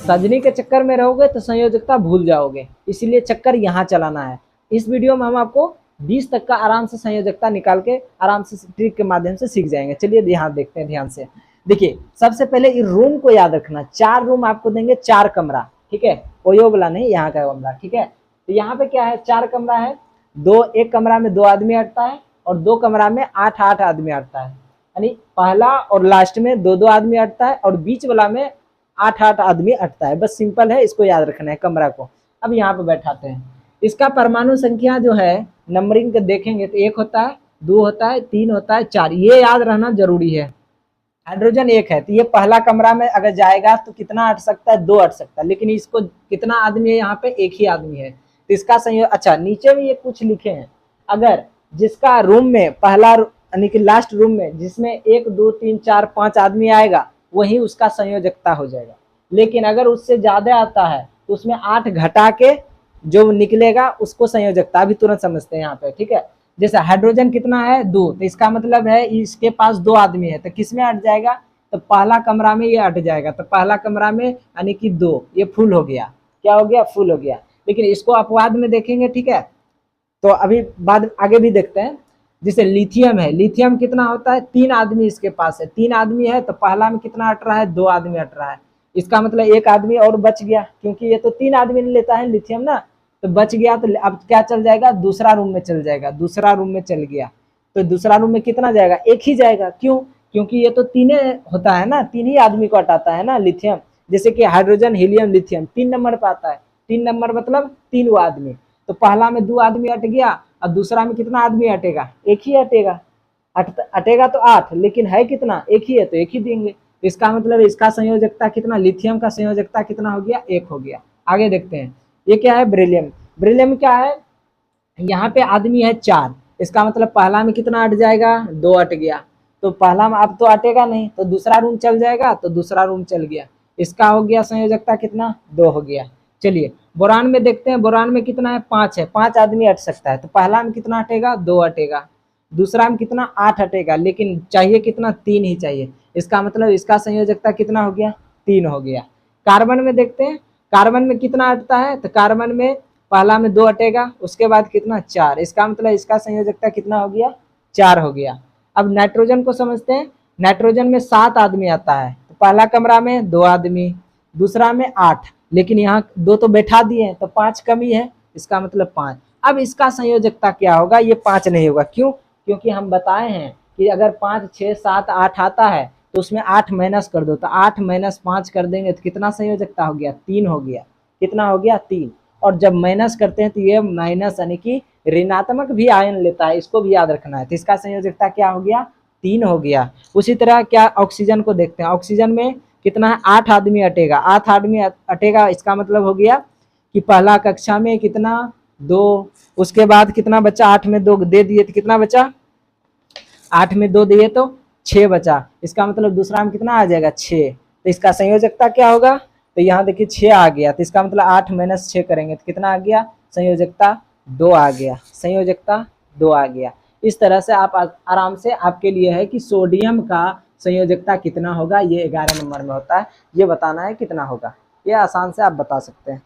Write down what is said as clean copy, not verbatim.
सजनी के चक्कर में रहोगे तो संयोजकता भूल जाओगे, इसलिए चक्कर यहाँ चलाना है। इस वीडियो में हम आपको 20 तक का आराम से संयोजकता निकाल के आराम से ट्रिक के माध्यम से सीख जाएंगे। चलिए ध्यान देखते हैं ध्यान से। देखिए सबसे पहले इस रूम को याद रखना, 4 रूम आपको देंगे, 4 कमरा, ठीक है, कोई वाला नहीं, यहाँ का कमरा, ठीक है। तो यहाँ पे क्या है, 4 कमरा है, एक कमरा में 2 आदमी अटता है और 2 कमरा में 8 आदमी अटता है, यानी पहला और लास्ट में 2 आदमी अटता है और बीच वाला में 8 आदमी अटता है। बस सिंपल है, इसको याद रखना है कमरा को। अब यहाँ पे बैठाते हैं, इसका परमाणु संख्या जो है नंबरिंग के देखेंगे तो 1 होता है, 2 होता है, 3 होता है, 4, ये याद रहना जरूरी है। हाइड्रोजन 1 है तो ये पहला कमरा में अगर जाएगा तो कितना अट सकता है, 2 अट सकता है, लेकिन इसको कितना आदमी है, यहाँ पे 1 ही आदमी है, तो इसका संयोग, अच्छा नीचे में ये कुछ लिखे हैं, अगर जिसका रूम में पहला यानी कि लास्ट रूम में जिसमें 1 2 3 4 5 आदमी आएगा वही उसका संयोजकता हो जाएगा। लेकिन अगर उससे ज्यादा आता है तो उसमें 8 घटा के जो निकलेगा उसको संयोजकता भी तुरंत समझते हैं यहाँ पे, ठीक है। जैसे हाइड्रोजन कितना है, 2, तो इसका मतलब है इसके पास 2 आदमी है, तो किस में अट जाएगा, तो पहला कमरा में ये अट जाएगा, तो पहला कमरा में यानी कि 2, ये फुल हो गया, क्या हो गया, फुल हो गया। लेकिन इसको अपवाद में देखेंगे, ठीक है, तो अभी बाद आगे भी देखते हैं। जैसे लिथियम है, लिथियम कितना होता है, 3 आदमी इसके पास है, 3 आदमी है तो पहला में कितना अट रहा है, 2 आदमी अट रहा है, इसका मतलब 1 आदमी और बच गया, क्योंकि ये तो 3 आदमी लेता है लिथियम ना, तो बच गया। तो अब क्या चल जाएगा, दूसरा रूम में चल जाएगा, दूसरा रूम में चल गया, तो दूसरा रूम में कितना जाएगा, 1 ही जाएगा, क्यों, क्योंकि ये तो 3 होता है ना, 3 ही आदमी को हटाता है ना लिथियम। जैसे कि हाइड्रोजन हीलियम लिथियम 3 नंबर पे आता है, 3 नंबर मतलब 3 आदमी, तो पहला में 2 आदमी अट गया और दूसरा में कितना आदमी अटेगा, 1 ही अटेगा, अटेगा तो 8, लेकिन है कितना, 1 ही है, तो 1 ही देंगे। इसका मतलब इसका संयोजकता कितना, लिथियम का संयोजकता कितना हो गया, 1 हो गया। आगे देखते हैं, ये क्या है, बेरिलियम। बेरिलियम क्या है, यहाँ पे आदमी है 4, इसका मतलब पहला में कितना अट जाएगा, 2 अट गया, तो पहला में अब तो अटेगा नहीं, तो दूसरा रूम चल जाएगा, तो दूसरा रूम चल गया, इसका हो गया संयोजकता कितना, 2 हो गया। चलिए बोरान में देखते हैं, बोरान में कितना है, 5 है, 5 आदमी अट सकता है, तो पहला में कितना अटेगा, 2 अटेगा, दूसरा में कितना, 8 अटेगा, लेकिन चाहिए कितना, 3 ही चाहिए, इसका मतलब इसका संयोजकता कितना हो गया, 3 हो गया। कार्बन में देखते हैं, कार्बन में कितना अटता है, तो कार्बन में पहला में 2 अटेगा, उसके बाद कितना, 4, इसका मतलब इसका संयोजकता कितना हो गया, 4 हो गया। अब नाइट्रोजन को समझते हैं, नाइट्रोजन में 7 आदमी आता है, तो पहला कमरा में 2 आदमी, दूसरा में 8, लेकिन यहाँ 2 तो बैठा दिए तो 5 कमी है, इसका मतलब 5। अब इसका संयोजकता क्या होगा, ये 5 नहीं होगा, क्यों, क्योंकि हम बताए हैं कि अगर 5 6 7 8 आता है तो उसमें 8 माइनस कर दो, तो 8 माइनस 5 कर देंगे तो कितना संयोजकता हो गया, 3 हो गया, कितना हो गया, 3। और जब माइनस करते हैं तो ये माइनस यानी कि ऋणात्मक भी आयन लेता है, इसको भी याद रखना है, तो इसका संयोजकता क्या हो गया, 3 हो गया। उसी तरह क्या ऑक्सीजन को देखते हैं, ऑक्सीजन में कितना है, 8 आदमी अटेगा, 8 आदमी अटेगा, इसका मतलब हो गया कि पहला कक्षा में कितना, 2, उसके बाद कितना बचा, 8 में 2 दे दिए तो कितना बचा, 8 में 2 दिए तो 6 बचा, इसका मतलब दूसरा में कितना आ जाएगा, 6, तो इसका संयोजकता क्या होगा, तो यहाँ देखिए 6 आ गया, तो इसका मतलब 8 माइनस 6 करेंगे तो कितना आ गया, संयोजकता 2 आ गया, संयोजकता 2 आ गया। इस तरह से आप आराम से, आपके लिए है कि सोडियम का संयोजकता कितना होगा, ये 11 नंबर में होता है, ये बताना है कितना होगा, ये आसान से आप बता सकते हैं।